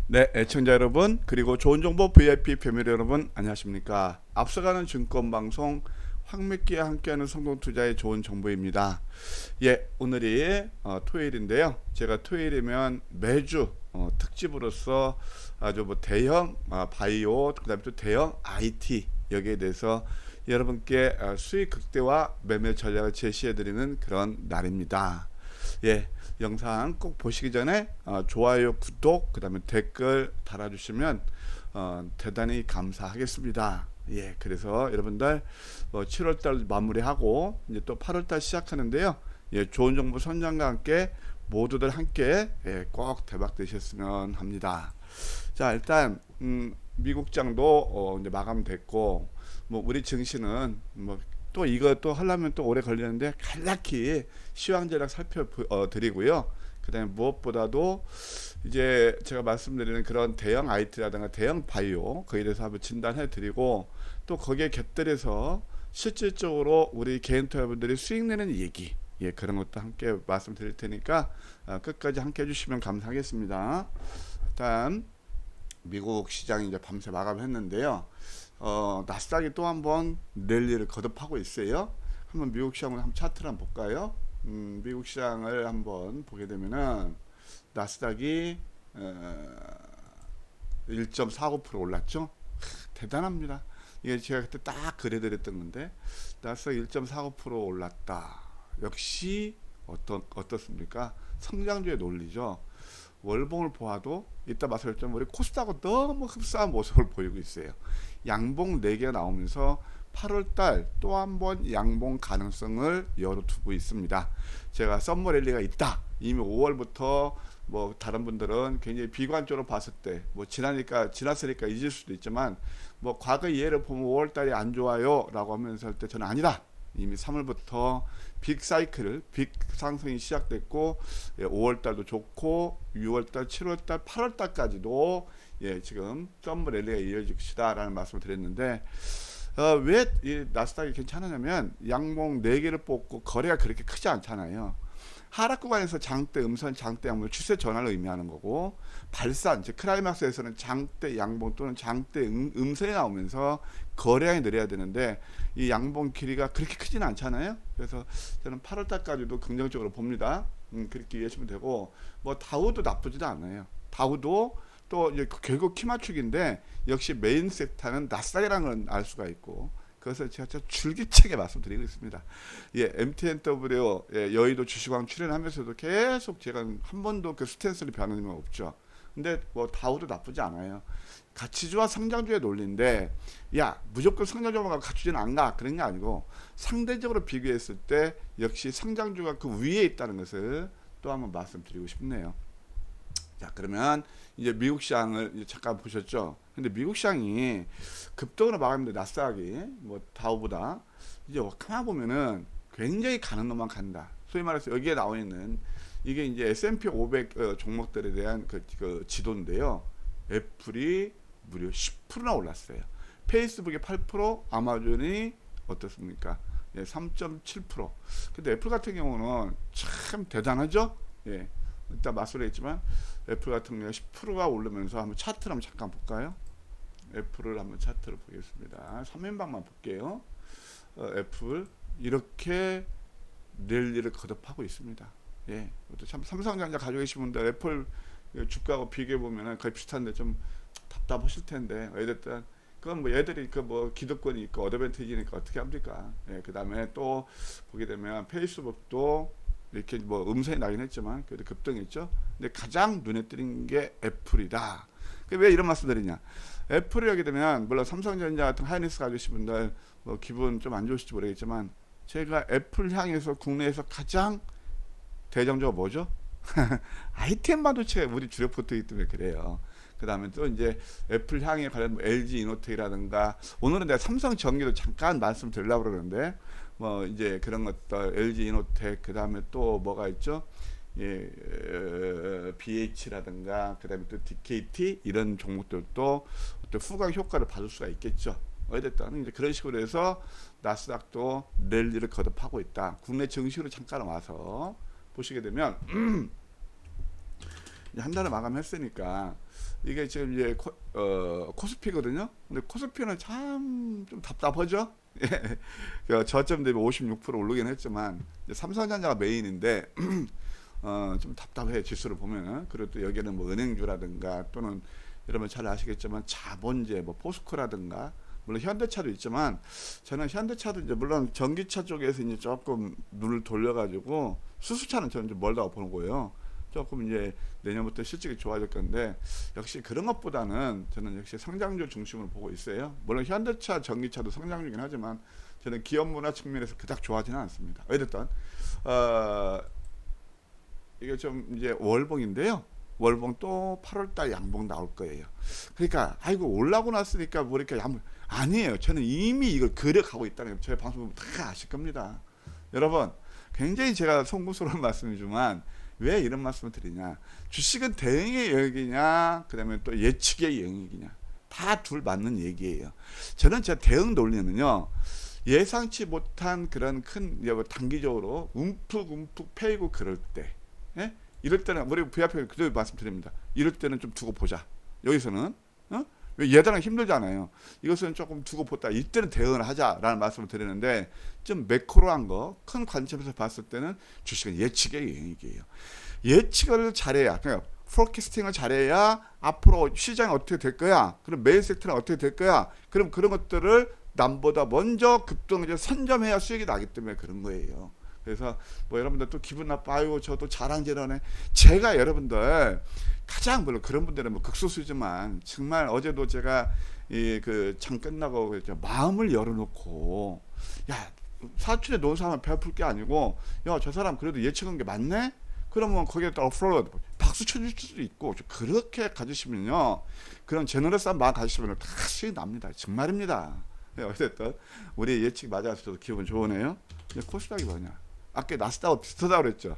네, 애청자 여러분, 그리고 좋은 정보 VIP 패밀리 여러분, 안녕하십니까? 앞서가는 증권방송 황미끼와 함께하는 성공투자의 좋은 정보입니다. 예, 오늘이 토요일인데요. 제가 토요일이면 매주 특집으로서 아주 뭐 대형 바이오, 그다음에 또 대형 IT 여기에 대해서 여러분께 수익 극대화 매매 전략을 제시해드리는 그런 날입니다. 예, 영상 꼭 보시기 전에 좋아요, 구독, 그 다음에 댓글 달아주시면 대단히 감사하겠습니다. 예, 그래서 여러분들 7월달 마무리하고 이제 또 8월달 시작하는데요. 예, 좋은 정보 선장과 함께 모두들 함께 꼭 대박 되셨으면 합니다. 자, 일단 미국장도 이제 마감됐고, 뭐 우리 증시는 뭐 또 이거 또 하려면 또 오래 걸리는데 간략히 시황전략 살펴드리고요. 그다음에 무엇보다도 이제 제가 말씀드리는 그런 대형 IT라든가 대형 바이오 거기에 대해서 한번 진단해드리고 또 거기에 곁들여서 실질적으로 우리 개인 투자분들이 수익 내는 얘기 그런 것도 함께 말씀드릴 테니까 끝까지 함께 해주시면 감사하겠습니다. 일단 미국 시장이 이제 밤새 마감했는데요. 나스닥이 또 한번 랠리를 거듭하고 있어요. 한번 미국 시장을 한번 차트를 한번 볼까요? 미국 시장을 한번 보게 되면은 나스닥이 1.49% 올랐죠. 대단합니다. 이게 제가 그때 딱 그래드렸던 건데 나스닥 1.49% 올랐다. 역시 어떻습니까? 성장주의 논리죠. 월봉을 보아도 이따 말씀드렸지만 우리 코스닥하고 너무 흡사한 모습을 보이고 있어요. 양봉 4개가 나오면서 8월달 또 한 번 양봉 가능성을 열어두고 있습니다. 제가 썸머 랠리가 있다. 이미 5월부터 뭐 다른 분들은 굉장히 비관적으로 봤을 때 뭐 지났으니까 잊을 수도 있지만 뭐 과거 예를 보면 5월달이 안 좋아요라고 하면서 할 때 저는 아니다. 이미 3월부터 빅 사이클, 빅 상승이 시작됐고 5월달도 좋고 6월달, 7월달, 8월달까지도 지금 썸머 랠리가 이어질 것이다라는 말씀을 드렸는데 왜 이 나스닥이 괜찮으냐면 양봉 4개를 뽑고 거래가 그렇게 크지 않잖아요. 하락 구간에서 장대 음선, 장대 양봉 추세 전환을 의미하는 거고 발산, 즉 클라이막스에서는 장대 양봉 또는 장대 음선이 나오면서 거래량이 늘어야 되는데 이 양봉 길이가 그렇게 크지는 않잖아요. 그래서 저는 8월달까지도 긍정적으로 봅니다. 그렇게 이해하시면 되고 뭐 다우도 나쁘지도 않아요. 다우도 또 이제 결국 키 맞추기인데 역시 메인 섹터는 나스닥이라는 걸 알 수가 있고 그것을 제가 줄기차게 말씀드리고 있습니다. MTNW 여의도 주식왕 출연하면서도 계속 제가 한 번도 그 스탠스를 변한 건 없죠. 근데 뭐 다우도 나쁘지 않아요. 가치주와 성장주의 논리인데 무조건 성장주가 가치주는 안 가 그런 게 아니고 상대적으로 비교했을 때 역시 성장주가 그 위에 있다는 것을 또 한번 말씀드리고 싶네요. 자, 그러면 이제 미국 시장을 이제 잠깐 보셨죠? 근데 미국 시장이 급등으로 마감인데 나스닥이 뭐 다우보다 이제 가만 보면은 굉장히 가는 놈만 간다. 소위 말해서 여기에 나와 있는 이게 이제 S&P 500 종목들에 대한 그 지도인데요. 애플이 무려 10%나 올랐어요. 페이스북이 8%, 아마존이 어떻습니까? 3.7%. 근데 애플 같은 경우는 참 대단하죠? 일단 말씀드렸지만 애플 같은 경우 10%가 오르면서 한번 차트를 한번 잠깐 볼까요? 애플을 한번 차트를 보겠습니다. 3인방만 볼게요. 애플 이렇게 랠리를 거듭하고 있습니다. 참 삼성전자 가지고 계신 분들 애플 주가하고 비교해 보면 거의 비슷한데 좀 답답하실 텐데 어쨌든 그건 뭐 얘들이 그 뭐 기득권이 있고 어드밴티지니까 어떻게 합니까? 그 다음에 또 보게 되면 페이스북도 이렇게 뭐 음선이 나긴 했지만 그래도 급등했죠. 근데 가장 눈에 띄는 게 애플이다. 왜 이런 말씀 드리냐? 애플이 하게 되면 물론 삼성전자 같은 하이닉스 가지신 분들 뭐 기분 좀 안 좋으실지 모르겠지만 제가 애플 향해서 국내에서 가장 대장주가 뭐죠? ITM 반도체가 우리 주력 포트이기 때문에 그래요. 그 다음에 또 이제 애플 향에 관련 뭐 LG 이노텍이라든가 오늘은 내가 삼성 전기도 잠깐 말씀드리려고 그러는데 뭐 이제 그런 것들 LG 이노텍 그 다음에 또 뭐가 있죠? BH라든가 그 다음에 또 DKT 이런 종목들도 어떤 후광 효과를 받을 수가 있겠죠. 어쨌든 이제 그런 식으로 해서 나스닥도 랠리를 거듭하고 있다. 국내 증시로 잠깐 와서 보시게 되면 이제 한 달을 마감했으니까 이게 지금 이제 코스피거든요. 근데 코스피는 참 좀 답답하죠. 예. 저점 대비 56% 오르긴 했지만 이제 삼성전자가 메인인데 좀 답답해 지수를 보면은. 그리고 또 여기는 뭐 은행주라든가 또는 여러분 잘 아시겠지만 자본제 뭐 포스코라든가 물론 현대차도 있지만 저는 현대차도 이제 물론 전기차 쪽에서 이제 조금 눈을 돌려가지고 수소차는 저는 좀 멀다고 보는 거예요. 조금 이제 내년부터 실적이 좋아질 건데 역시 그런 것보다는 저는 역시 성장주 중심으로 보고 있어요. 물론 현대차, 전기차도 성장주긴 하지만 저는 기업 문화 측면에서 그닥 좋아하지는 않습니다. 어쨌든 이게 좀 이제 월봉인데요. 월봉 또 8월달 양봉 나올 거예요. 그러니까 아이고 올라고 났으니까 뭐 이렇게 아니에요. 저는 이미 이걸 그려가고 있다는 거 저희 방송 다 아실 겁니다. 여러분 굉장히 제가 송구스러운 말씀이지만 왜 이런 말씀을 드리냐, 주식은 대응의 영역이냐 그 다음에 또 예측의 영역이냐 다 둘 맞는 얘기예요. 저는 제 대응 논리는요, 예상치 못한 그런 큰 단기적으로 움푹 패이고 그럴 때, 예? 이럴 때는 우리 VIP가 그대로 말씀드립니다. 이럴 때는 좀 두고 보자. 여기서는 왜 예단하기 힘들잖아요. 이것은 조금 두고 보다 이때는 대응을 하자라는 말씀을 드리는데, 좀 매크로한 거 큰 관점에서 봤을 때는 주식은 예측의 영역이에요. 예측을 잘해야, 그러니까 포캐스팅을 잘해야 앞으로 시장이 어떻게 될 거야, 그럼 메인 섹터는 어떻게 될 거야, 그럼 그런 것들을 남보다 먼저 급등을 선점해야 수익이 나기 때문에 그런 거예요. 그래서 뭐 여러분들 또 기분 나빠요, 저도 자랑질하네. 제가 여러분들 가장, 물론 그런 분들은 뭐 극소수지만 정말 어제도 제가 이 그 장 끝나고 마음을 열어놓고, 야 사춘에 놓은 사람을 베풀 게 아니고, 야 저 사람 그래도 예측한 게 맞네, 그러면 거기에 따라 플로우 박수 쳐줄 수도 있고, 그렇게 가지시면요, 그런 제너럴스한 마음 가지시면 다 수익 납니다. 정말입니다. 어쨌든 우리 예측 맞아서 저도 기분 좋으네요. 코스닥이 뭐냐, 아까 나스닥하고 비슷하다고 그랬죠.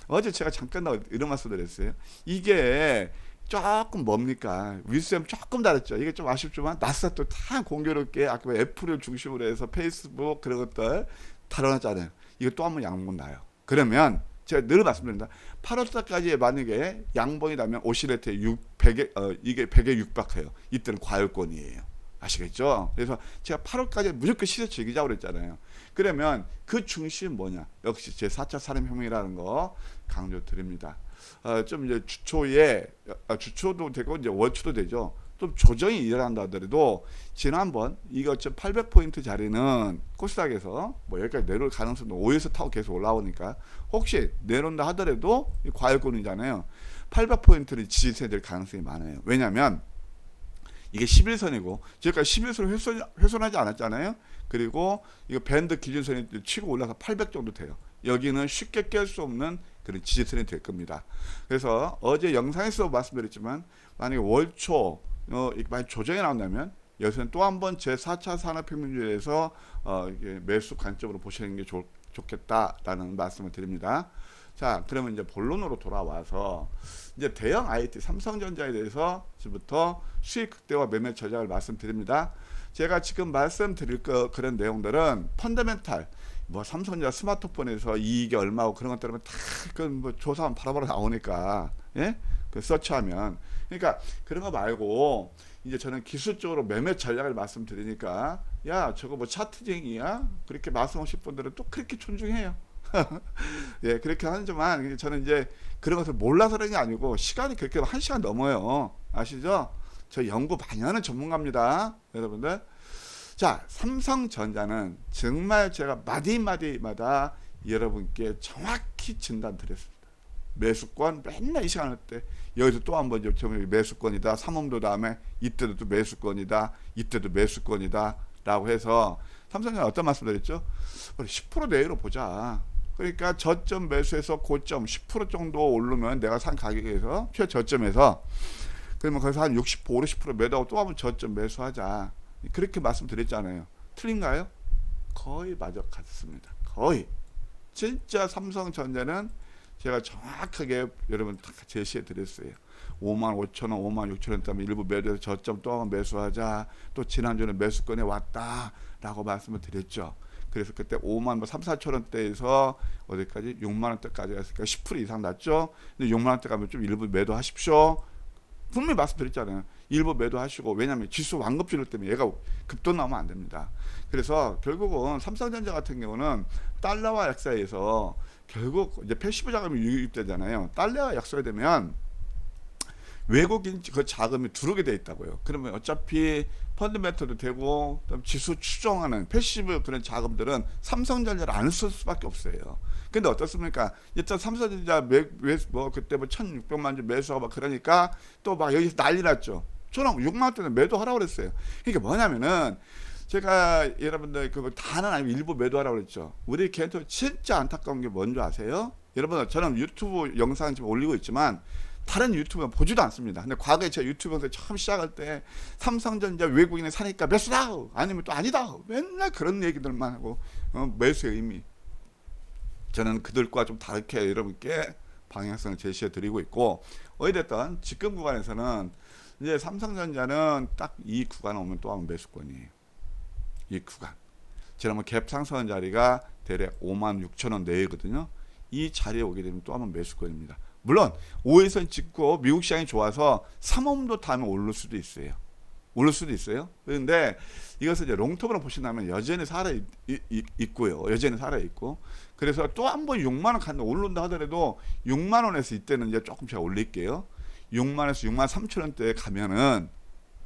어제 제가 잠깐 이런 말씀 드렸어요. 이게 조금 뭡니까, 윗셈 조금 다르죠. 이게 좀 아쉽지만 나스닥도 다 공교롭게 아까 애플을 중심으로 해서 페이스북 그런 것들 다뤄놨잖아요. 이거 또 한 번 양봉 나요. 그러면 제가 늘 말씀드립니다. 8월달까지 만약에 양봉이 나면 오시레트에 100에, 이게 100에 육박해요. 이때는 과열권이에요. 아시겠죠? 그래서 제가 8월까지 무조건 시세 즐기자고 그랬잖아요. 그러면 그 중심 뭐냐? 역시 제 4차 산업혁명이라는 거 강조 드립니다. 좀 이제 주초에, 주초도 되고 이제 월초도 되죠. 좀 조정이 일어난다 하더라도 지난번 이거 800포인트 자리는 코스닥에서 뭐 여기까지 내려올 가능성도 5에서 타고 계속 올라오니까, 혹시 내려온다 하더라도 과열권이잖아요. 800포인트를 지지선이 될 가능성이 많아요. 왜냐하면 이게 11선이고 지금까지 11선을 훼손하지 않았잖아요. 그리고 이거 밴드 기준선이 치고 올라서 800 정도 돼요. 여기는 쉽게 깰 수 없는 그런 지지선이 될 겁니다. 그래서 어제 영상에서 말씀드렸지만 만약에 월초 만약 조정이 나온다면 여기서는 또 한 번 제 4차 산업혁명주의에서 매수 관점으로 보시는 게 좋겠다라는 말씀을 드립니다. 자, 그러면 이제 본론으로 돌아와서 이제 대형 IT 삼성전자에 대해서 지금부터 수익 극대화 매매 전략을 말씀드립니다. 제가 지금 말씀드릴 그런 내용들은 펀더멘탈, 뭐 삼성전자 스마트폰에서 이익이 얼마고 그런 것들은 다 그 뭐 조사하면 바로바로 나오니까, 예? 그 서치하면. 그러니까 그런 거 말고 이제 저는 기술적으로 매매 전략을 말씀드리니까, 야 저거 뭐 차트쟁이야, 그렇게 말씀하실 분들은 또 그렇게 존중해요. 예, 그렇게 하지만 저는 이제 그런 것을 몰라서 그런 게 아니고 시간이 그렇게 1시간 넘어요. 아시죠? 저 연구 많이 하는 전문가입니다, 여러분들. 자, 삼성전자는 정말 제가 마디마디마다 여러분께 정확히 진단 드렸습니다. 매수권 맨날 이 시간을 때 여기서 또 한 번 매수권이다, 삼음도 다음에 이때도 또 매수권이다, 이때도 매수권이다 라고 해서 삼성전자 어떤 말씀 드렸죠? 10% 내외로 보자. 그러니까 저점 매수해서 고점 10% 정도 오르면 내가 산 가격에서 최저점에서, 그러면 거기서 한 60%, 50% 매도하고 또 한번 저점 매수하자. 그렇게 말씀드렸잖아요. 틀린가요? 거의 맞아 같습니다. 거의. 진짜 삼성전자는 제가 정확하게 여러분 다 제시해 드렸어요. 55,000원, 56,000원 때문에 일부 매도해서 저점 또 한번 매수하자. 또 지난주는 매수권에 왔다 라고 말씀을 드렸죠. 그래서 그때 5만 뭐 3, 4천 원대에서 어디까지 6만 원대까지 갔으니까 10% 이상 났죠. 근데 6만 원대 가면 좀 일부 매도하십시오. 분명히 말씀드렸잖아요. 일부 매도하시고, 왜냐하면 지수 완급주를 때문에 얘가 급등 나오면 안 됩니다. 그래서 결국은 삼성전자 같은 경우는 달러와 약세에서 결국 이제 패시브 자금이 유입되잖아요. 달러와 약세되면 외국인 그 자금이 들어오게 돼 있다고요. 그러면 어차피 펀드멘트도 되고 지수 추종하는 패시브 그런 자금들은 삼성전자를 안 쓸 수밖에 없어요. 근데 어떻습니까? 일단 삼성전자 뭐 그때 뭐 1,600만 주 매수하고 막 그러니까 또 막 여기서 난리 났죠. 저는 6만 원대는 매도하라고 그랬어요. 이게 뭐냐면은 제가 여러분들 그 다는 아니고 일부 매도하라고 그랬죠. 우리 개인적으로 진짜 안타까운 게 뭔지 아세요? 여러분 저는 유튜브 영상 지금 올리고 있지만 다른 유튜브는 보지도 않습니다. 근데 과거에 제가 유튜브 영상 처음 시작할 때 삼성전자 외국인이 사니까 매수다 아니면 또 아니다 맨날 그런 얘기들만 하고 매수의 의미 저는 그들과 좀 다르게 여러분께 방향성을 제시해 드리고 있고 어찌됐든 지금 구간에서는 이제 삼성전자는 딱 이 구간 오면 또 하면 매수권이에요. 이 구간 지난번 갭 상승한 자리가 대략 5만 6천 원 내외거든요. 이 자리에 오게 되면 또 하면 매수권입니다. 물론 5일선 찍고 미국 시장이 좋아서 3원도 다음에 오를 수도 있어요. 오를 수도 있어요. 그런데 이것을 이제 롱텀으로 보신다면 여전히 있고요. 여전히 살아있고. 그래서 또 한 번 6만 원 간다 오른다 하더라도 6만 원에서 이때는 이제 조금 제가 올릴게요. 6만 원에서 6만 3천 원대에 가면은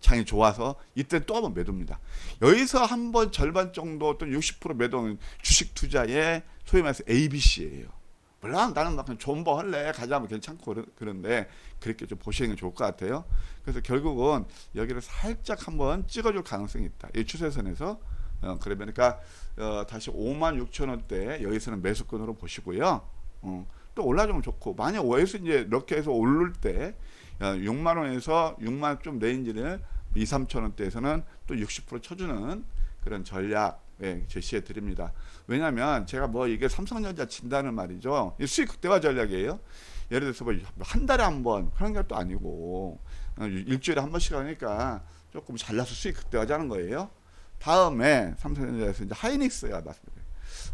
장이 좋아서 이때 또 한 번 매도입니다. 여기서 한 번 절반 정도 또는 60% 매도는 주식 투자의 소위 말해서 ABC예요. 물론 나는 막 존버 할래 가자면 괜찮고 그런데 그렇게 좀 보시는 게 좋을 것 같아요. 그래서 결국은 여기를 살짝 한번 찍어줄 가능성이 있다. 이 추세선에서 그러니까 다시 5만 6천 원대 여기서는 매수권으로 보시고요. 또 올라주면 좋고 만약 여기서 이제 이렇게 해서 오를 때 6만 원에서 6만 좀 레인지를 2, 3천 원대에서는 또 60% 쳐주는 그런 전략 제시해 드립니다. 왜냐하면 제가 뭐 이게 삼성전자 진다는 말이죠. 수익 극대화 전략이에요. 예를 들어서 뭐 한 달에 한 번 하는 것도 아니고 일주일에 한 번씩 하니까 조금 잘라서 수익 극대화하자는 거예요. 다음에 삼성전자에서 이제 하이닉스가 맞습니다.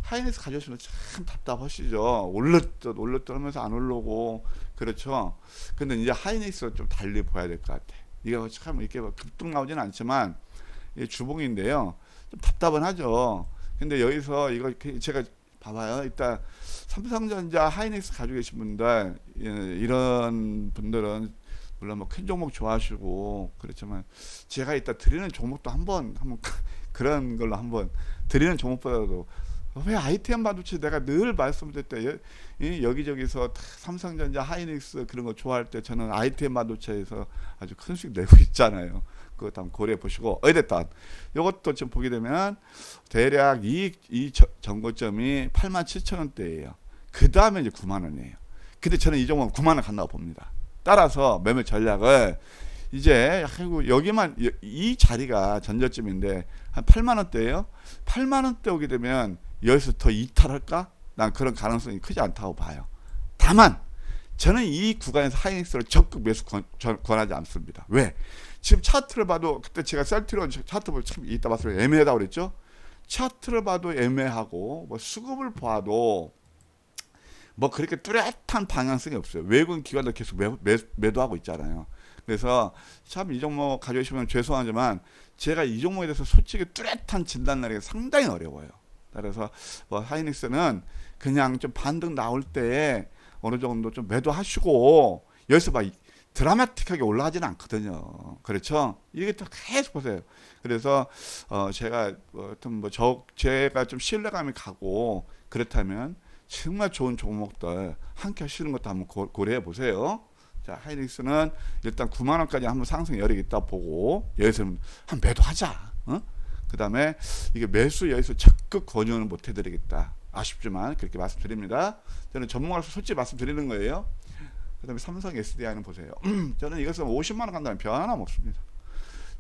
하이닉스 가져오시면 참 답답하시죠. 올렸던 하면서 안 올르고 그렇죠. 근데 이제 하이닉스가 좀 달리 보여야 될 것 같아. 이게 참 이렇게 급등 나오지는 않지만 이게 주봉인데요. 좀 답답은 하죠. 근데 여기서 이거 제가 봐봐요. 일단 삼성전자 하이닉스 가지고 계신 분들 이런 분들은 물론 뭐 큰 종목 좋아하시고 그렇지만 제가 이따 드리는 종목도 한번 그런 걸로 한번 드리는 종목보다도 왜 ITM 반도체 내가 늘 말씀드릴 때 여기저기서 삼성전자 하이닉스 그런 거 좋아할 때 저는 ITM 반도체에서 아주 큰 수익 내고 있잖아요. 그것도 한번 고려해 보시고 어쨌든 이것도 좀 보게 되면 대략 이 정고점이 87,000원대예요. 그 다음에 이제 9만 원이에요. 근데 저는 이 종목은 9만 원 간다고 봅니다. 따라서 매매 전략을 이제 여기만 이 자리가 전저점인데 한 8만 원대예요. 8만 원대 오게 되면 여기서 더 이탈할까? 난 그런 가능성이 크지 않다고 봐요. 다만 저는 이 구간에서 하이닉스를 적극 매수 권하지 않습니다. 왜? 지금 차트를 봐도 그때 제가 셀트리온 차트 보고 참 이따 봤을 때 애매하다고 그랬죠. 차트를 봐도 애매하고 뭐 수급을 봐도 뭐 그렇게 뚜렷한 방향성이 없어요. 외국인 기관도 계속 매도하고 있잖아요. 그래서 참 이 종목 가져오시면 죄송하지만 제가 이 종목에 대해서 솔직히 뚜렷한 진단 내리기가 상당히 어려워요. 그래서 뭐 하이닉스는 그냥 좀 반등 나올 때 어느 정도 좀 매도하시고 여기서 막 드라마틱하게 올라가지는 않거든요. 그렇죠? 이게 또 계속 보세요. 그래서 제가 제가 좀 신뢰감이 가고 그렇다면 정말 좋은 종목들 함께 하시는 것도 한번 고려해 보세요. 자, 하이닉스는 일단 9만 원까지 한번 상승 여력이 있다 보고 여기서는 한 매도하자. 그 다음에 이게 매수 여기서 적극 권유는 못 해드리겠다. 아쉽지만 그렇게 말씀드립니다. 저는 전문가로서 솔직히 말씀드리는 거예요. 그 다음에 삼성 SDI는 보세요. 저는 이것은 50만 원 간다면 변함없습니다.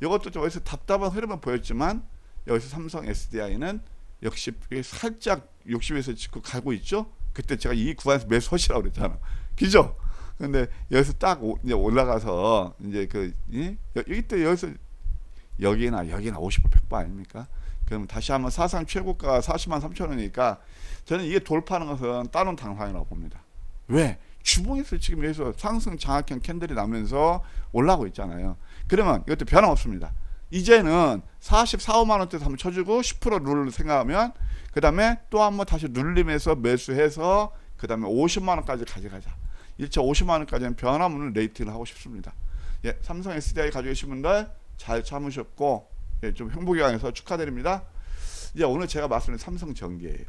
이것도 좀 여기서 답답한 흐름은 보였지만 여기서 삼성 SDI는 역시 살짝 60에서 지금 가고 있죠. 그때 제가 이 구간에서 매수하시라고 그랬잖아. 그죠? 근데 여기서 딱 이제 올라가서 이제 이때 여기서 여기나 50% 100% 아닙니까? 그럼 다시 한번 사상 최고가가 40만 3천 원이니까 저는 이게 돌파하는 것은 다른 당상이라고 봅니다. 왜? 주봉에서 지금 여기서 상승 장악형 캔들이 나면서 올라오고 있잖아요. 그러면 이것도 변함없습니다. 이제는 44, 5만 원대에서 한번 쳐주고 10% 룰을 생각하면 그 다음에 또 한번 다시 눌림에서 매수해서 그 다음에 50만 원까지 가져가자. 1차 50만 원까지는 변함없는 레이팅을 하고 싶습니다. 예, 삼성 SDI 가지고 계신 분들 잘 참으셨고 예, 좀 행복이 강해서 축하드립니다. 이제 오늘 제가 말씀드린 삼성전기예요.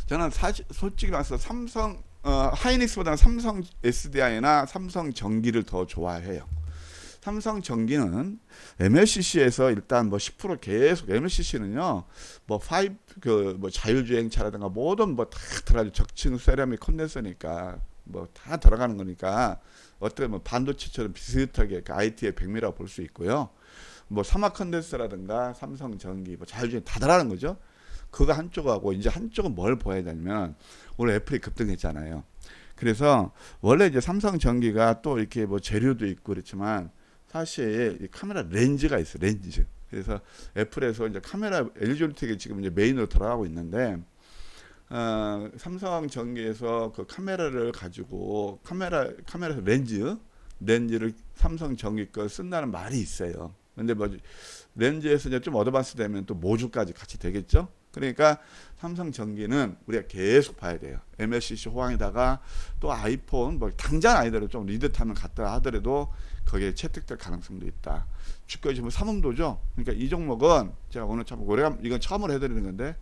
저는 솔직히 말해서 삼성 하이닉스보다는 삼성 SDI나 삼성전기를 더 좋아해요. 삼성전기는 MLCC에서 일단 뭐 10% 계속 MLCC는요 뭐 자율주행차라든가 모든 뭐 다 들어가죠. 적층 세라믹 컨덴서니까 뭐 다 들어가는 거니까 어떻게 보면 반도체처럼 비슷하게 IT의 백미라고 볼 수 있고요. 뭐 사막 컨덴서라든가 삼성전기 뭐 자율주행 다 들어가는 거죠. 그거 한쪽하고 이제 한쪽은 뭘 보여야 되냐면 오늘 애플이 급등했잖아요. 그래서 원래 이제 삼성전기가 또 이렇게 뭐 재료도 있고 그렇지만 사실 이 카메라 렌즈가 있어요. 렌즈. 그래서 애플에서 이제 카메라 LG올텍이 지금 이제 메인으로 들어가고 있는데 삼성전기에서 그 카메라를 가지고 카메라에서 렌즈를 삼성전기 거 쓴다는 말이 있어요. 근데 뭐 렌즈에서 이제 좀 어드밴스 되면 또 모듈까지 같이 되겠죠. 그러니까 삼성전기는 우리가 계속 봐야 돼요. MLCC 호황에다가 또 아이폰 뭐 당장 아니더라도 좀 리드타면 갔다 하더라도 거기에 채택될 가능성도 있다. 주가 지금 삼음도죠. 그러니까 이 종목은 제가 오늘 참 오래간 이건 처음으로 해드리는 건데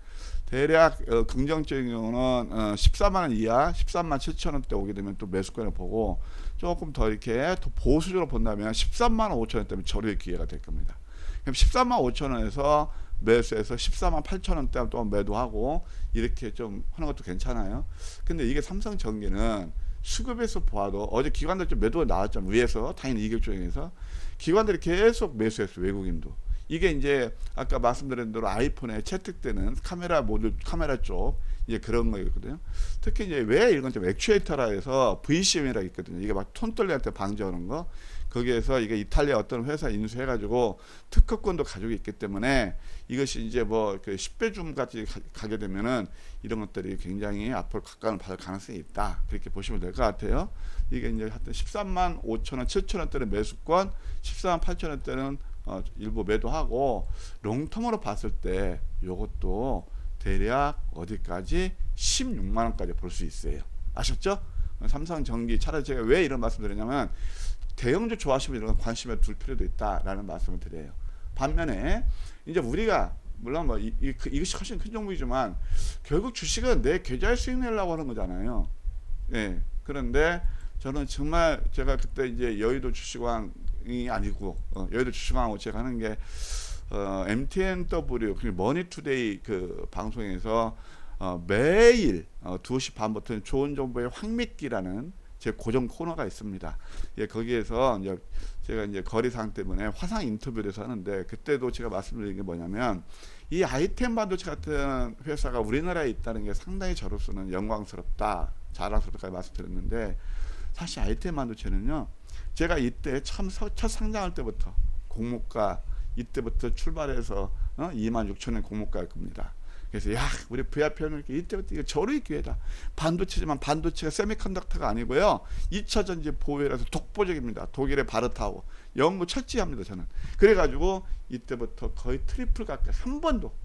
대략 긍정적인 경우는 14만 원 이하 13만 7천 원대 오게 되면 또 매수권을 보고 조금 더 이렇게 더 보수적으로 본다면 13만 5천 원대면 저렴의 기회가 될 겁니다. 그럼 13만 5천 원에서 매수해서 14만 8천 원대 또 매도하고 이렇게 좀 하는 것도 괜찮아요. 근데 이게 삼성전기는 수급에서 보아도 어제 기관들 좀 매도가 나왔잖아요. 위에서 당연히 이격조정에서 기관들이 계속 매수했어요. 외국인도. 이게 이제 아까 말씀드린 대로 아이폰에 채택되는 카메라 모듈 카메라 쪽 이제 그런 거거든요. 특히 이제 왜 이건 좀 액추에이터라 해서 VCM이라고 있거든요. 이게 막 톤떨리할 때 방지하는 거. 거기에서 이게 이탈리아 어떤 회사 인수해가지고 특허권도 가지고 있기 때문에 이것이 이제 뭐 그 10배 줌까지 가게 되면은 이런 것들이 굉장히 앞으로 각광을 받을 가능성이 있다. 그렇게 보시면 될 것 같아요. 이게 이제 하여튼 13만 5천 원, 7천 원대는 매수권, 14만 8천 원대는 일부 매도하고 롱텀으로 봤을 때 이것도 대략 어디까지 16만 원까지 볼 수 있어요. 아셨죠? 삼성전기 차라리 제가 왜 이런 말씀 드리냐면 대형주 좋아하시면 이런 관심에 둘 필요도 있다라는 말씀을 드려요. 반면에 이제 우리가 물론 뭐 이것이 훨씬 큰 종목이지만 결국 주식은 내 계좌에 수익 내려고 하는 거잖아요. 예. 그런데 저는 정말 제가 그때 이제 여의도 주식왕이 아니고 여의도 주식왕하고 제가 하는 게 MTNW 머니투데이 그 방송에서 매일 2시 반부터는 좋은 정보의 황미끼라는 제 고정 코너가 있습니다. 예, 거기에서 이제 제가 이제 거래상 때문에 화상 인터뷰를 해서 하는데 그때도 제가 말씀드린 게 뭐냐면 이 아이템 반도체 같은 회사가 우리나라에 있다는 게 상당히 저로서는 영광스럽다, 자랑스럽다까지 말씀드렸는데 사실 아이템 반도체는요. 제가 이때 첫 상장할 때부터 공모가 이때부터 출발해서 26,000원 공모가일 겁니다. 그래서 야 우리 VIP는 이때부터 이거 저로의 기회다. 반도체지만 반도체가 세미컨덕터가 아니고요. 2차 전지 보유라서 독보적입니다. 독일의 바르타우 연구 철저합니다 저는. 그래가지고 이때부터 거의 트리플 가까이 한 번도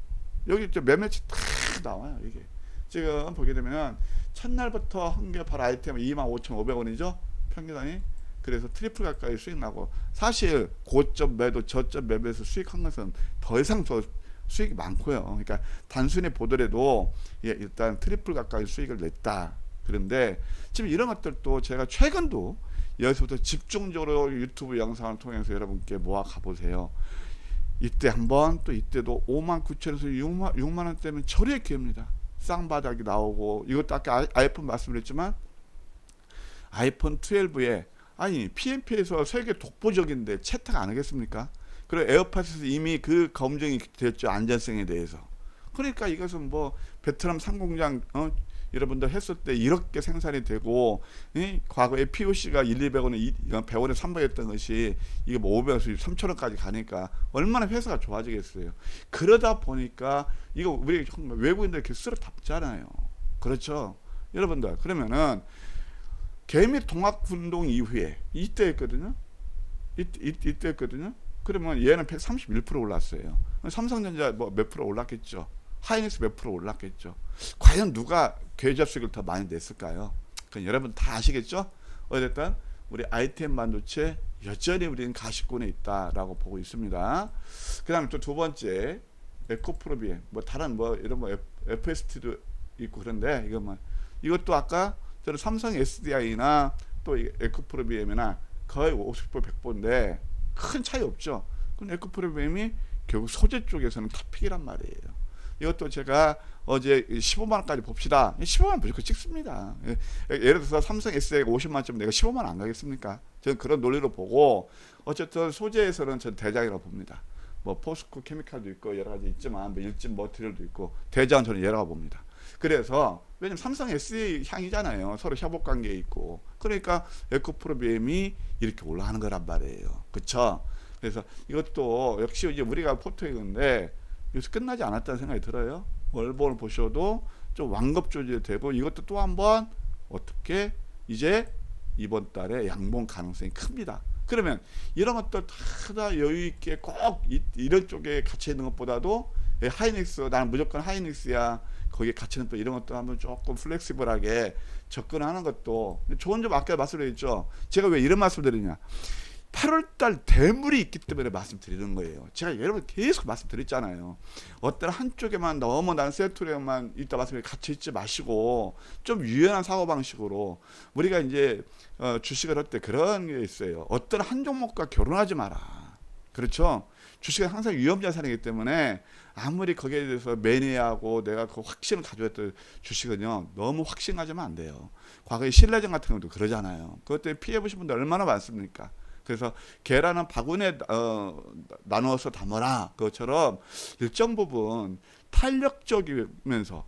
여기 매매치 딱 나와요. 이게 지금 보게 되면 첫날부터 한 개 바로 아이템 25,500원이죠 평균단위. 그래서 트리플 가까이 수익 나고 사실 고점 매도 저점 매매에서 수익한 것은 더 이상 더 수익이 많고요. 그러니까 단순히 보더라도 일단 트리플 가까이 수익을 냈다. 그런데 지금 이런 것들도 제가 최근도 여기서부터 집중적으로 유튜브 영상을 통해서 여러분께 모아 가보세요. 이때 한번 또 이때도 59,000원에서 6만 원대면 저리의 기회입니다. 쌍바닥이 나오고 이것도 아까 아이폰 말씀드렸지만 아이폰 12에 아니 PNP에서 세계 독보적인데 채택 안 하겠습니까? 그리고 에어팟에서 이미 그 검증이 됐죠. 안전성에 대해서. 그러니까 이것은 뭐 베트남 상공장 여러분들 했을 때 이렇게 생산이 되고, 과거에 POC가 1, 200원에 100원에 300원 것이 이게 뭐 500원, 3,000원까지 가니까 얼마나 회사가 좋아지겠어요. 그러다 보니까 이거 우리 외국인들 이렇게 쓸어 담잖아요. 그렇죠. 여러분들 그러면은 개미 통합운동 이후에 이때였거든요. 이때였거든요. 그러면 얘는 131% 올랐어요. 삼성전자 뭐 몇 프로 올랐겠죠. 하이닉스 몇 프로 올랐겠죠. 과연 누가 계좌 수익을 더 많이 냈을까요? 그건 여러분 다 아시겠죠? 어쨌든 우리 ITM 반도체 여전히 우리는 가시권에 있다라고 보고 있습니다. 그 다음에 또 두 번째 에코프로비엠, 뭐 다른 뭐 이런 뭐 FST도 있고 그런데 이것도 아까 저는 삼성 SDI나 또 에코프로비엠이나 거의 50보 100보인데 큰 차이 없죠. 근데 에코프로비엠이 결국 소재 쪽에서는 탑픽이란 말이에요. 이것도 제가 어제 15만원까지 봅시다. 15만원 무조건 찍습니다. 예를 들어서 삼성 SDI가 50만원쯤 내가 15만원 안 가겠습니까? 저는 그런 논리로 보고 어쨌든 소재에서는 전 대장이라고 봅니다. 뭐 포스코 케미칼도 있고 여러 가지 있지만 뭐 일진 머티리얼도 있고 대장은 저는 얘라고 봅니다. 그래서 왜냐면 삼성 SE 향이잖아요. 서로 협업 관계에 있고. 그러니까 에코프로비엠이 이렇게 올라가는 거란 말이에요. 그쵸? 그래서 이것도 역시 이제 우리가 포토이건데 여기서 끝나지 않았다는 생각이 들어요. 월봉을 보셔도 좀 완급 조절되고 이것도 또 한번 어떻게 이제 이번 달에 양봉 가능성이 큽니다. 그러면 이런 것들 다 여유 있게 꼭 이런 쪽에 갇혀 있는 것보다도 하이닉스, 나는 무조건 하이닉스야. 거기에 갇히는 또 이런 것도 한번 조금 플렉시블하게 접근하는 것도 좋은 점 아까 말씀드렸죠. 제가 왜 이런 말씀을 드리냐. 8월달 대물이 있기 때문에 말씀드리는 거예요. 제가 여러분 계속 말씀드렸잖아요. 어떤 한쪽에만 너무 나는 셀토리움만 있다 말씀에 갇혀 있지 마시고 좀 유연한 사고방식으로 우리가 이제 주식을 할 때 그런 게 있어요. 어떤 한 종목과 결혼하지 마라. 그렇죠? 주식은 항상 위험자산이기 때문에 아무리 거기에 대해서 매니아하고 내가 그 확신을 가져왔던 주식은요 너무 확신하지면 안 돼요. 과거에 신뢰점 같은 것도 그러잖아요. 그것 때문에 피해보신 분들 얼마나 많습니까? 그래서 계란은 바구니에 나누어서 담아라. 그것처럼 일정 부분 탄력적이면서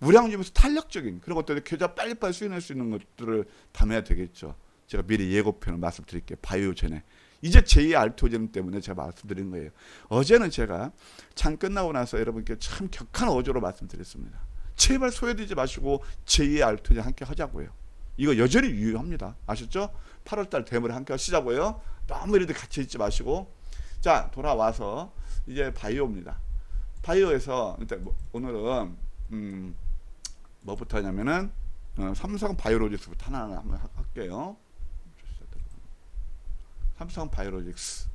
우량주면서 탄력적인 그런 것들을 계좌 빨리빨리 수익낼 수 있는 것들을 담아야 되겠죠. 제가 미리 예고편을 말씀드릴게요. 바이오젠에. 이제 제2의 알토젠 때문에 제가 말씀드린 거예요. 어제는 제가 장 끝나고 나서 여러분께 참 격한 어조로 말씀드렸습니다. 제발 소외되지 마시고 제2의 알토젠 함께 하자고요. 이거 여전히 유효합니다. 아셨죠? 8월달 대물에 함께 하시자고요. 너무 이런데 같이 있지 마시고. 자, 돌아와서 이제 바이오입니다. 바이오에서 일단 오늘은 뭐부터 하냐면은 삼성 바이오로직스부터 하나 한번 할게요. 삼성 바이오로직스.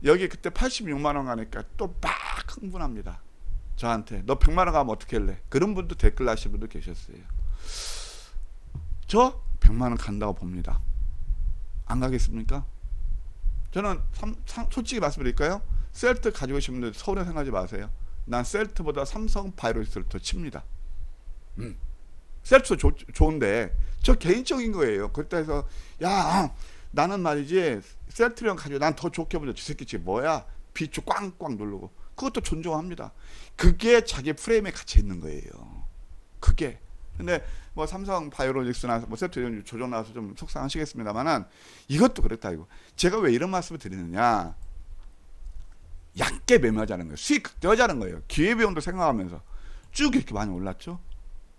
여기 그때 86만원 가니까 또 막 흥분합니다. 저한테 너 100만원 가면 어떻게 할래? 그런 분도 댓글 하신 분도 계셨어요. 저 100만원 간다고 봅니다. 안 가겠습니까? 저는 솔직히 말씀드릴까요? 셀트 가지고 계신 분들 서운해 생각하지 마세요. 난 셀트보다 삼성 바이오로직스를 더 칩니다. 셀트 좋은데 저 개인적인 거예요. 그렇다 해서 야 나는 말이지 셀트랑 가지고 난 더 좋게 보자. 저 새끼 지금 뭐야? 비추 꽝꽝 누르고 그것도 존중합니다. 그게 자기 프레임에 갇혀 있는 거예요. 그게. 근데 뭐 삼성 바이오로직스나 뭐 셀트 조정 나와서 좀 속상하시겠습니다만은 이것도 그렇다 이거. 제가 왜 이런 말씀을 드리느냐? 얕게 매매하자는 거예요. 수익 극대화하자는 거예요. 기회비용도 생각하면서 쭉 이렇게 많이 올랐죠.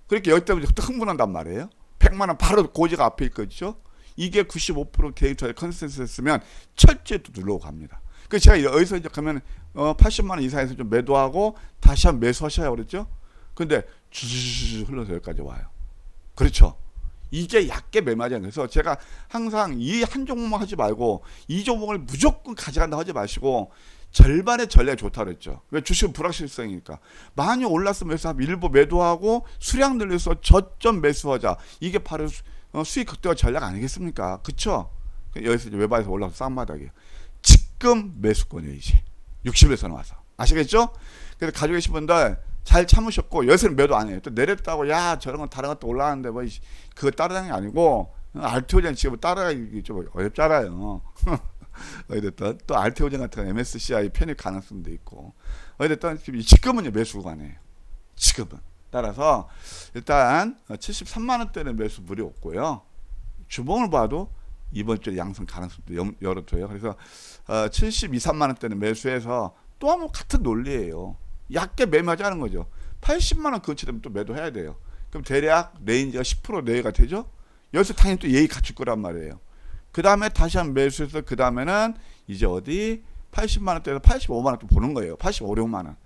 그렇게 여기 때문에 또 흥분한단 말이에요. 100만 원 바로 고지가 앞에 있거든요. 이게 95% 데이터의 컨센서스였으면 철저히 또 눌러고 갑니다. 그래서 제가 여기서 이제 가면 80만 원 이상에서 좀 매도하고 다시 한번 매수하셔야 그랬죠. 근데 주주주주 흘러서 여기까지 와요. 그렇죠. 이게 얕게 매매하자는 거예요. 그래서 제가 항상 이 한 종목만 하지 말고 이 종목을 무조건 가져간다 하지 마시고 절반의 전략이 좋다고 그랬죠. 왜? 주식은 불확실성이니까. 많이 올랐으면 여기서 일부 매도하고 수량 늘려서 저점 매수하자. 이게 바로 수익 극대화 전략 아니겠습니까? 그쵸? 여기서 이제 외발에서 올라서 쌍바닥이에요. 지금 매수권이에요. 이제 60에서 나와서 아시겠죠? 그래서 가지고 계신 분들 잘 참으셨고 여기서는 매도 안 해요. 또 내렸다고 야 저런 건 다른 것도 올라가는데 뭐 그거 따라가는 게 아니고 알테오젠 지금 따라가기 좀 어렵잖아요. 어쨌든 또 알테오젠 같은 건 MSCI 편입 가능성도 있고 어쨌든 지금은 매수 구간이에요. 지금은 따라서 일단 73만 원대는 매수 무리 없고요. 주봉을 봐도 이번 주에 양성 가능성도 열어둬요. 그래서 72, 3만 원대는 매수해서 또 한번 같은 논리예요. 얕게 매매하자는 거죠. 80만 원 근처 되면 또 매도해야 돼요. 그럼 대략 레인지가 10% 내외가 되죠. 여기서 당연히 또 예의 갖출 거란 말이에요. 그 다음에 다시 한번 매수해서 그 다음에는 이제 어디 80만 원대에서 85만 원 또 보는 거예요. 85, 6만 원.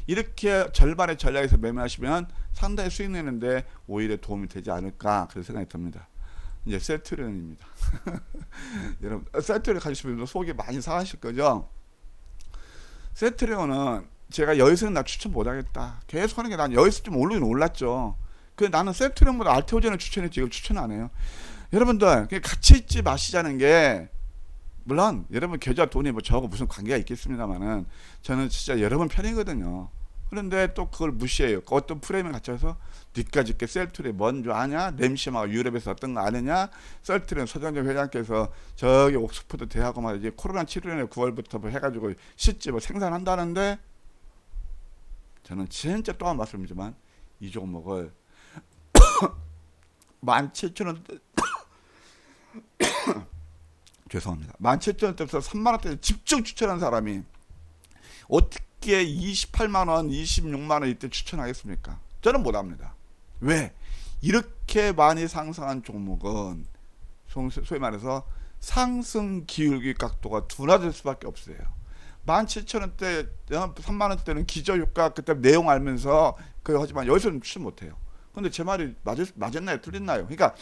이렇게 절반의 전략에서 매매하시면 상당히 수익 내는데 오히려 도움이 되지 않을까 그런 생각이 듭니다. 이제 셀트리온입니다. 여러분 셀트리온 가지시면 분들 속이 많이 상하실 거죠. 셀트리온은 제가 여기서는 나 추천 못하겠다 계속 하는 게 난 여기서 좀 오르긴 올랐죠. 근데 나는 셀트리온보다 알테오젠을 추천했지 이걸 추천 안 해요. 여러분들 같이 있지 마시자는 게 물론 여러분 계좌 돈이 뭐 저하고 무슨 관계가 있겠습니다만은 저는 진짜 여러분 편이거든요. 그런데 또 그걸 무시해요. 어떤 프레임에 갇혀서 니까지 게 셀트리온 뭔 줄 아냐? 램시마가 유럽에서 어떤 거 아느냐? 셀트리온 서정재 회장께서 저기 옥스퍼드 대학원 말이지 코로나 7년에 9월부터 뭐 해가지고 실제 뭐 생산한다는데 저는 진짜 또 한 번 말씀드리지만 이 종목을 17,000원 죄송합니다. 17,000원대부터 3만원대 집중 추천한 사람이 어떻게 28만원, 26만원 이때 추천하겠습니까? 저는 못합니다. 왜? 이렇게 많이 상승한 종목은 소위 말해서 상승 기울기 각도가 둔화될 수밖에 없어요. 17,000원대, 3만원대는 기저효과 그때 내용 알면서 그거 하지만 여기서는 추천 못해요. 근데 제 말이 맞았나요? 틀렸나요? 그러니까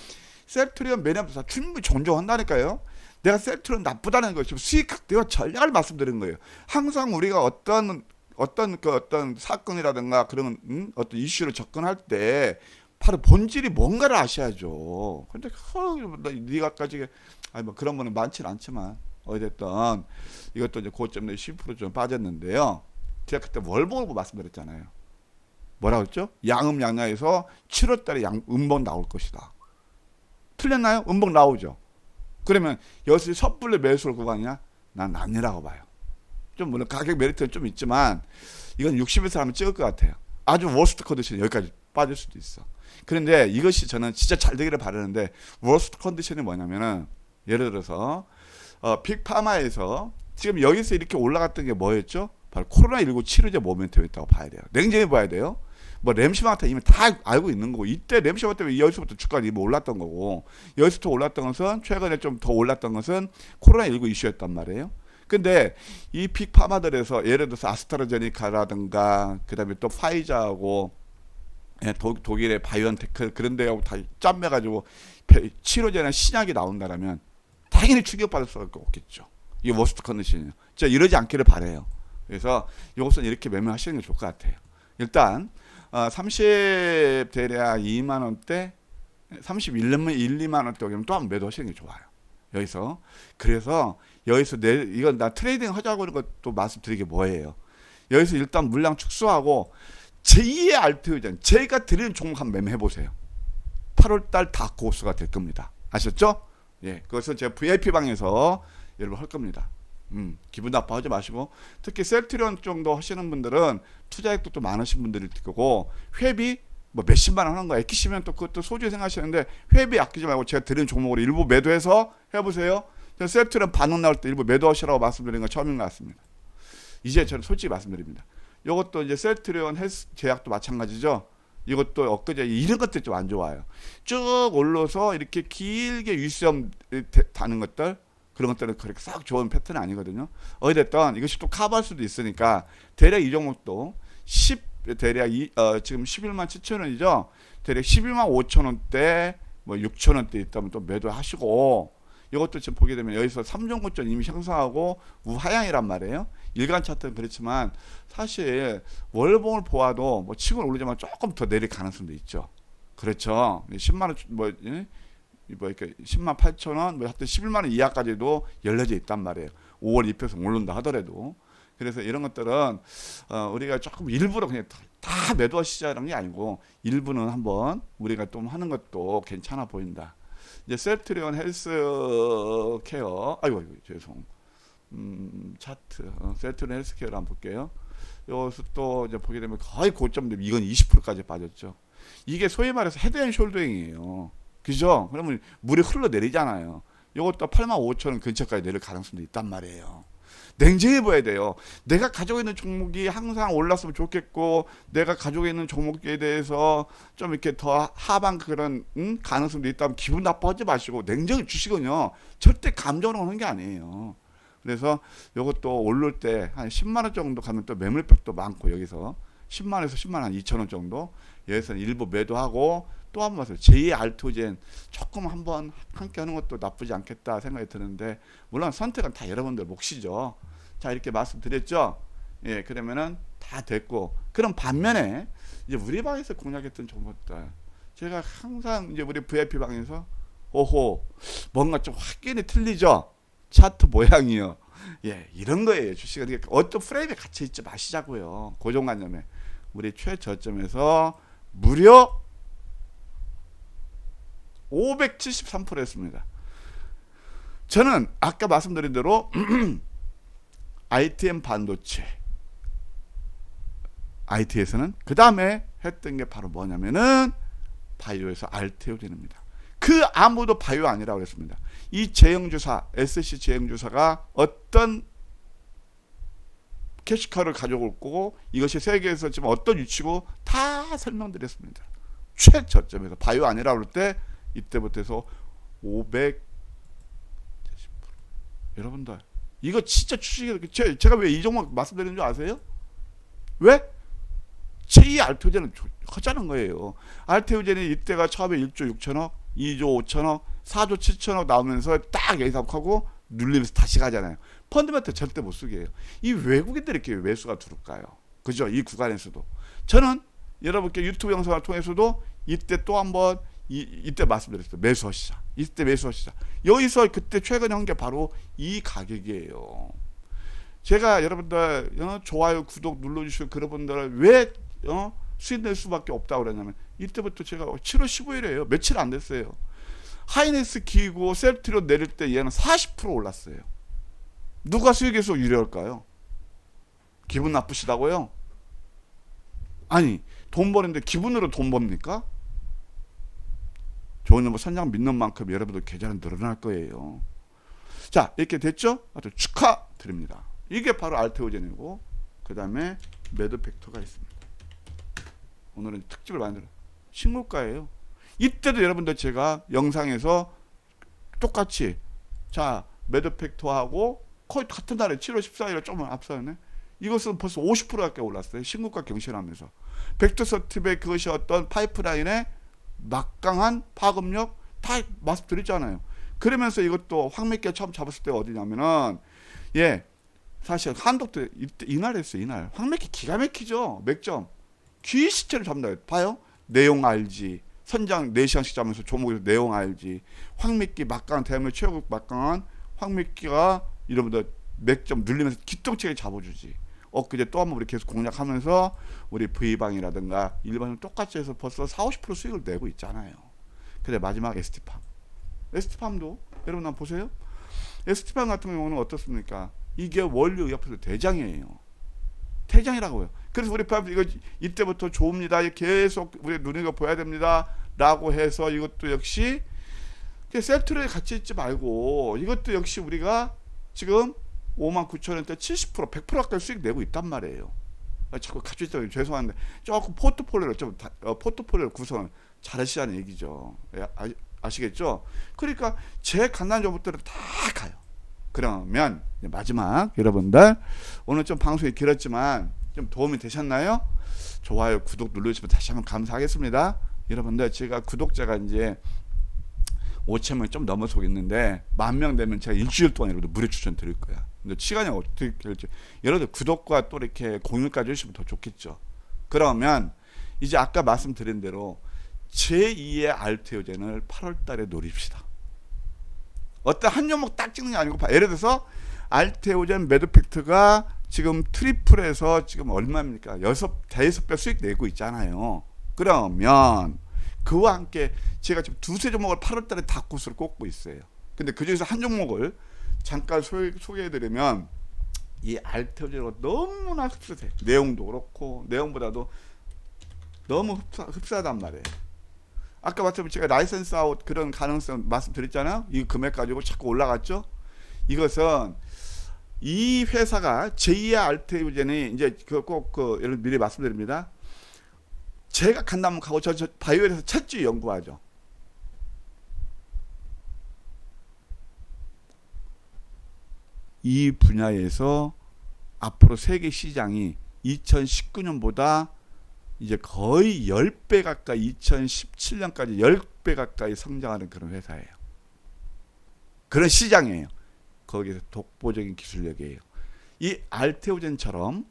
셀트리온 매니아부터 다 충분히 존중한다니까요. 내가 셀트리온 나쁘다는 거 지금 수익 극대화 전략을 말씀드린 거예요. 항상 우리가 어떤 사건이라든가 그런 어떤 이슈를 접근할 때 바로 본질이 뭔가를 아셔야죠. 근데 네가까지 아니 뭐 그런 거는 많지는 않지만 어쨌든 이것도 이제 고점 내 10%좀 빠졌는데요. 제가 그때 월봉을 보고 말씀드렸잖아요. 뭐라고 했죠? 양음양양에서 7월달에 음봉 나올 것이다. 틀렸나요? 음봉 나오죠. 그러면 여기서 섣불리 매수를 구간이냐? 난 아니라고 봐요. 좀 물론 가격 메리트는 좀 있지만 이건 60에서 하면 찍을 것 같아요. 아주 워스트 컨디션이 여기까지 빠질 수도 있어. 그런데 이것이 저는 진짜 잘 되기를 바라는데 워스트 컨디션이 뭐냐면은 예를 들어서 빅파마에서 지금 여기서 이렇게 올라갔던 게 뭐였죠? 바로 코로나19 치료제 모멘텀이었다고 봐야 돼요. 냉정히 봐야 돼요. 뭐 램시마한테 이미 다 알고 있는 거고 이때 램시마 때문에 여기서부터 주가가 이미 올랐던 거고 여기서부터 올랐던 것은 최근에 좀 더 올랐던 것은 코로나19 이슈였단 말이에요. 근데 이 빅파마들에서 예를 들어서 아스트라제네카라든가 그다음에 또 파이자하고 독일의 바이오엔테크 그런 데하고 다 짬매가지고 치료제나 신약이 나온다라면 당연히 충격받을 수밖에 없겠죠. 이게 워스트 컨디션이에요. 진짜 이러지 않기를 바래요. 그래서 이것은 이렇게 매매하시는 게 좋을 것 같아요. 일단 30 대략 2만 원대 31만 1, 2만 원대 오면 또 한번 매도하시는 게 좋아요. 여기서 그래서 여기서 이건 나 트레이딩 하자고 하는 것도 말씀드리게 뭐예요. 여기서 일단 물량 축소하고 제2의 알트유전 제가 드리는 종목 한번 매매해 보세요. 8월달 다 고수가 될 겁니다. 아셨죠? 예, 그것은 제가 VIP 방에서 여러분 할 겁니다. 기분 나빠하지 마시고 특히 셀트리온 정도 하시는 분들은 투자액도 또 많으신 분들일 거고 회비 뭐 몇십만 원 하는 거 아끼시면 또 그것도 소중히 생각하시는데 회비 아끼지 말고 제가 드리는 종목으로 일부 매도해서 해보세요. 셀트리온 반응 나올 때 일부 매도하시라고 말씀드린 건 처음인 것 같습니다. 이제 저는 솔직히 말씀드립니다. 이것도 이제 셀트리온 헬스 제약도 마찬가지죠. 이것도 엊그제 이런 것들 좀 안 좋아요. 쭉 올라서 이렇게 길게 윗수염 다는 것들 그런 것들은 그렇게 싹 좋은 패턴이 아니거든요. 어찌됐든 이것이 또 커버할 수도 있으니까 대략 이 종목도 대략 지금 11만 7천 원이죠. 대략 11만 5천 원대 뭐 6천 원대 있다면 또 매도하시고 이것도 지금 보게 되면 여기서 3종고점 이미 형성하고 우하향이란 말이에요. 일간 차트는 그렇지만 사실 월봉을 보아도 뭐 치고 오르지만 조금 더 내릴 가능성도 있죠. 그렇죠. 10만 원 뭐 이렇게 10만 8천 원, 뭐 하여튼 11만 원 이하까지도 열려져 있단 말이에요. 5월 입혀서 오른다 하더라도. 그래서 이런 것들은 우리가 조금 일부러 그냥 다 매도하시자는 게 아니고 일부는 한번 우리가 좀 하는 것도 괜찮아 보인다. 이제 셀트리온 헬스케어, 아이고 죄송. 차트 셀트리온 헬스케어를 한번 볼게요. 여기서 또 이제 보게 되면 거의 고점, 이건 20%까지 빠졌죠. 이게 소위 말해서 헤드앤숄더링이에요. 그죠? 그러면 물이 흘러내리잖아요. 이것도 85,000원 근처까지 내릴 가능성도 있단 말이에요. 냉정해 봐야 돼요. 내가 가지고 있는 종목이 항상 올랐으면 좋겠고, 내가 가지고 있는 종목에 대해서 좀 이렇게 더 하방 그런 가능성도 있다면 기분 나빠하지 마시고, 냉정히 주식은요 절대 감정으로 오는 게 아니에요. 그래서 이것도 오를 때 한 10만 원 정도 가면 또 매물벽도 많고, 여기서 10만에서 10만 한 2천 원 정도, 여기서는 일부 매도하고 또 한 번 와서 제2의 알토젠 조금 한번 함께 하는 것도 나쁘지 않겠다 생각이 드는데, 물론 선택은 다 여러분들 몫이죠. 자, 이렇게 말씀드렸죠. 예, 그러면은 다 됐고, 그럼 반면에 이제 우리 방에서 공략했던 종목들, 제가 항상 이제 우리 VIP 방에서 오호 뭔가 좀 확연히 틀리죠. 차트 모양이요. 예, 이런 거예요. 주식은 어떤 프레임에 갇혀 있지 마시자고요. 고정관념에. 우리 최저점에서 무려 573%였습니다. 저는 아까 말씀드린 대로 ITM 반도체, IT에서는 그 다음에 했던 게 바로 뭐냐면은 바이오에서 알테오젠입니다. 그 아무도 바이오 아니라고 그랬습니다. 이 제형주사, SC 제형주사가 어떤 캐시카를 가져올 거고, 이것이 세계에서 지금 어떤 위치고 다 설명드렸습니다. 최저점에서 바이오 아니라고 그럴 때 이때부터 해서 570%. 여러분들 이거 진짜 주식이, 제가 왜 이 종목 말씀드리는 줄 아세요? 왜? 제2 알토젠은 하자는 거예요. 알테오젠이 이때가 처음에 1조 6천억, 2조 5천억, 4조 7천억 나오면서 딱 예상하고 눌리면서 다시 가잖아요. 펀드멘트 절대 못 쓰게 해요. 이 외국인들이 이렇게 매수가 들어올까요? 그죠? 이 구간에서도. 저는 여러분께 유튜브 영상을 통해서도 이때 또 한번 이때 말씀드렸어요. 매수하시자. 이때 매수하시자. 여기서 그때 최근에 한 게 바로 이 가격이에요. 제가 여러분들 좋아요, 구독 눌러주시고 그런 분들을 왜 수익 낼 수밖에 없다고 그러냐면, 이때부터 제가 7월 15일이에요. 며칠 안 됐어요. 하이닉스 기고 셀트리온 내릴 때 얘는 40% 올랐어요. 누가 수익에서 유리할까요? 기분 나쁘시다고요? 아니, 돈 버는데 기분으로 돈 법니까? 좋은 정보 선장 믿는 만큼 여러분들 계좌는 늘어날 거예요. 자, 이렇게 됐죠? 아주 축하드립니다. 이게 바로 알테오젠이고, 그 다음에 매드팩터가 있습니다. 오늘은 특집을 만들어 신고가예요. 이때도 여러분들 제가 영상에서 똑같이, 자, 매드팩터하고 거의 같은 날에 7월 14일에 조금 앞서네. 이것은 벌써 50% 가까이 올랐어요. 신고가 경신하면서. 벡터서팁의 그것이 어떤 파이프라인의 막강한 파급력 다 말씀드렸잖아요. 그러면서 이것도 황매기가 처음 잡았을 때가 어디냐면은, 예, 사실 한독도 이날 했어요. 이날 황매기 기가 막히죠. 맥점 귀시체를 잡는다. 봐요. 내용 알지. 선장 4시간씩 잡으면서 종목에서 내용 알지. 황매기 막강한 대한민국 최고 막강한 황매기가 여러분들 맥점 눌리면서 기똥차게 잡아주지. 엊그제 또 한번 우리 계속 공략하면서 우리 V방이라든가 일반은 똑같이 해서 벌써 40-50% 수익을 내고 있잖아요. 근데 마지막 ST팜. ST팜도 여러분 한번 보세요. ST팜 같은 경우는 어떻습니까? 이게 원료의약품의 대장이에요. 대장이라고요. 그래서 우리 팜 이거 이때부터 좋습니다. 계속 우리 눈에 보여야 됩니다. 라고 해서 이것도 역시 셀트리온에 같이 있지 말고, 이것도 역시 우리가 지금 59,000원대 70% 100% 가까이 수익 내고 있단 말이에요. 자꾸 같이 있다고 죄송한데 조금 포트폴리오를 좀 포트폴리오 구성을 잘하시라는 얘기죠. 아시겠죠? 그러니까 제 간단한 정보들은 다 가요. 그러면 마지막 여러분들 오늘 좀 방송이 길었지만 좀 도움이 되셨나요? 좋아요, 구독 눌러주시면 다시 한번 감사하겠습니다. 여러분들 제가 구독자가 이제 5,000명 좀 넘어서고 있는데 10,000명 되면 제가 일주일 동안 여러분들 무료 추천 드릴 거야. 근데 시간이 어떻게 될지 여러분들 구독과 또 이렇게 공유까지 해주시면 더 좋겠죠. 그러면 이제 아까 말씀드린 대로 제2의 알테오젠을 8월 달에 노립시다. 어떤 한 종목 딱 찍는 게 아니고, 예를 들어서 알테오젠 매드팩트가 지금 트리플에서 지금 얼마입니까? 5배 수익 내고 있잖아요. 그러면 그와 함께 제가 지금 두세 종목을 8월 달에 다 코스를 꽂고 있어요. 근데 그 중에서 한 종목을 잠깐 소개해드리면, 이 알테오젠하고 너무나 흡사해. 내용도 그렇고 내용보다도 너무 흡사하단 말이에요. 아까 말씀드린 제가 라이센스 아웃 그런 가능성 말씀드렸잖아요. 이 금액 가지고 자꾸 올라갔죠. 이것은 이 회사가 제2의 알테오젠이 이제 꼭 미리 말씀드립니다. 제가 간다면 가고 저 바이오에서 철저히 연구하죠. 이 분야에서 앞으로 세계 시장이 2019년보다 이제 거의 10배 가까이 2017년까지 10배 가까이 성장하는 그런 회사예요. 그런 시장이에요. 거기서 독보적인 기술력이에요. 이 알테오젠처럼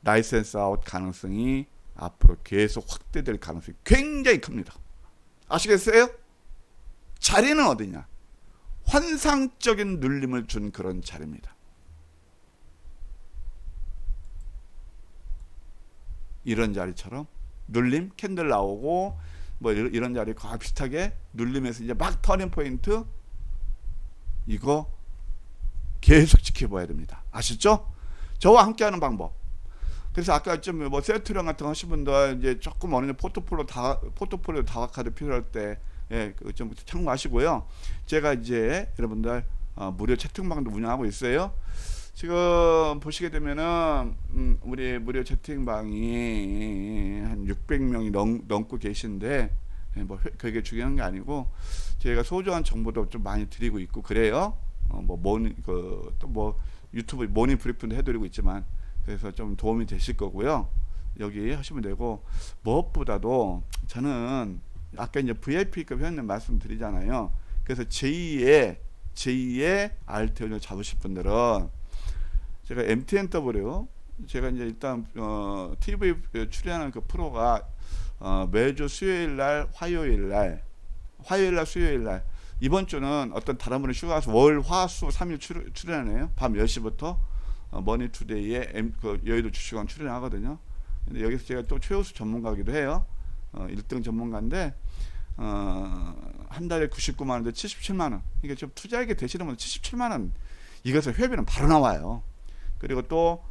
라이센스 아웃 가능성이 앞으로 계속 확대될 가능성이 굉장히 큽니다. 아시겠어요? 자리는 어디냐? 환상적인 눌림을 준 그런 자리입니다. 이런 자리처럼 눌림 캔들 나오고 뭐 이런 자리 거의 비슷하게 눌림에서 이제 막 터닝 포인트 이거 계속 지켜봐야 됩니다. 아시죠? 저와 함께하는 방법. 그래서 아까 좀 뭐 세트령 같은 거 하신 분들 이제 조금 어느 정도 포트폴리오 다각화도 필요할 때 예, 좀 참고하시고요. 제가 이제 여러분들 무료 채팅방도 운영하고 있어요. 지금 보시게 되면은 우리 무료 채팅방이 한 600명이 넘고 계신데 예, 뭐 그게 중요한 게 아니고 저희가 소중한 정보도 좀 많이 드리고 있고 그래요. 또 뭐 유튜브 모닝 브리핑도 해드리고 있지만 그래서 좀 도움이 되실 거고요. 여기 하시면 되고 무엇보다도 저는 아까 이제 VIP급 회원님 말씀드리잖아요. 그래서 제2의 알테오젠을 잡으실 분들은 제가 MTNW 제가 이제 일단 TV 출연하는 그 프로가 매주 수요일날 화요일날 수요일날 이번 주는 어떤 다른 분이 휴가서 월, 화, 수 3일 출연해요. 밤 10시부터 머니투데이에 여의도 주식왕 출연하거든요. 근데 여기서 제가 또 최우수 전문가이기도 해요. 1등 전문가인데 한 달에 99만원인데 77만원. 이게 좀 투자하게 되시는 분은 77만원 이것을 회비는 바로 나와요. 그리고 또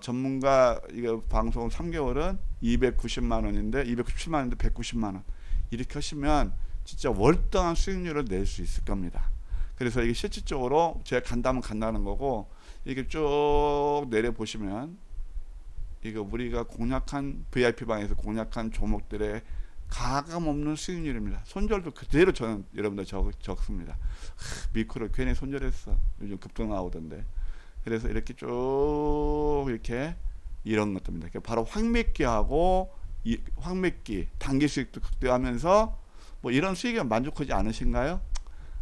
전문가 이거 방송 3개월은 290만원인데 297만원인데 190만원 이렇게 하시면 진짜 월등한 수익률을 낼 수 있을 겁니다. 그래서 이게 실질적으로 제가 간다면 간다는 거고 이게 쭉 내려 보시면 이거 우리가 공략한 VIP 방에서 공략한 종목들의 가감 없는 수익률입니다. 손절도 그대로 저는 여러분들 적습니다. 미크로 괜히 손절했어. 요즘 급등 나오던데. 그래서 이렇게 쭉 이렇게 이런 것들입니다. 바로 황매기하고 황매기 단기 수익도 극대화하면서 뭐 이런 수익에 만족하지 않으신가요?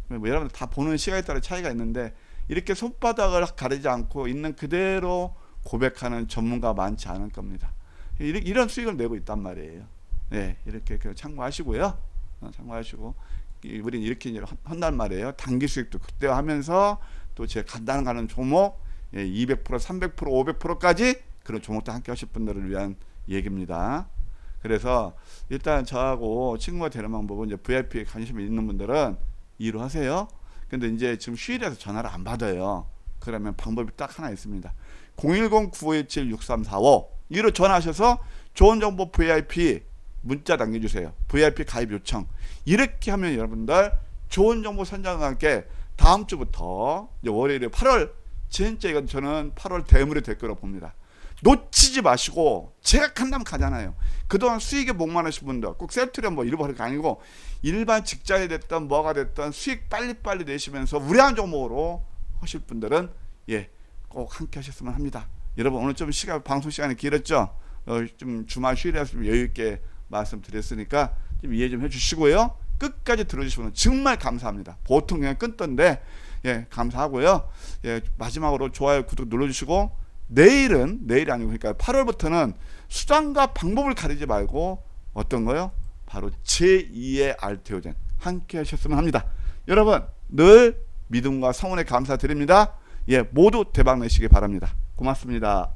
뭐 여러분들 다 보는 시각에 따라 차이가 있는데 이렇게 손바닥을 가리지 않고 있는 그대로 고백하는 전문가 많지 않을 겁니다. 이런 수익을 내고 있단 말이에요. 네, 이렇게 참고하시고요. 참고하시고 우리는 이렇게 한단 말이에요. 단기 수익도 극대화하면서 또 제가 간다는 가는 종목 200%, 300%, 500%까지 그런 종목도 함께 하실 분들을 위한 얘기입니다. 그래서 일단 저하고 친구가 되는 방법은 이제 VIP에 관심이 있는 분들은 2로 하세요. 근데 이제 지금 휴일에서 전화를 안 받아요. 그러면 방법이 딱 하나 있습니다. 010-9517-6345 이로 전화하셔서 좋은 정보 VIP 문자 남겨주세요. VIP 가입 요청. 이렇게 하면 여러분들 좋은 정보 선정과 함께 다음 주부터 이제 월요일에 8월 진짜 이건 저는 8월 대물이 될 거라고 봅니다. 놓치지 마시고 제가 간다면 가잖아요. 그동안 수익에 목마르신 분들 꼭 셀트리온 뭐 이런 거 아니고 일반 직장이 됐던 뭐가 됐던 수익 빨리빨리 내시면서 우량한 종목으로 하실 분들은 예, 꼭 함께 하셨으면 합니다. 여러분 오늘 좀 방송 시간이 길었죠? 좀 주말 휴일이라서 좀 여유있게 말씀드렸으니까 좀 이해 좀 해주시고요. 끝까지 들어주시면 정말 감사합니다. 보통 그냥 끊던데 예, 감사하고요. 예, 마지막으로 좋아요 구독 눌러주시고 내일이 아니고 그러니까 8월부터는 수단과 방법을 가리지 말고 어떤 거요? 바로 제2의 알테오젠 함께 하셨으면 합니다. 여러분 늘 믿음과 성원에 감사드립니다. 예, 모두 대박 내시기 바랍니다. 고맙습니다.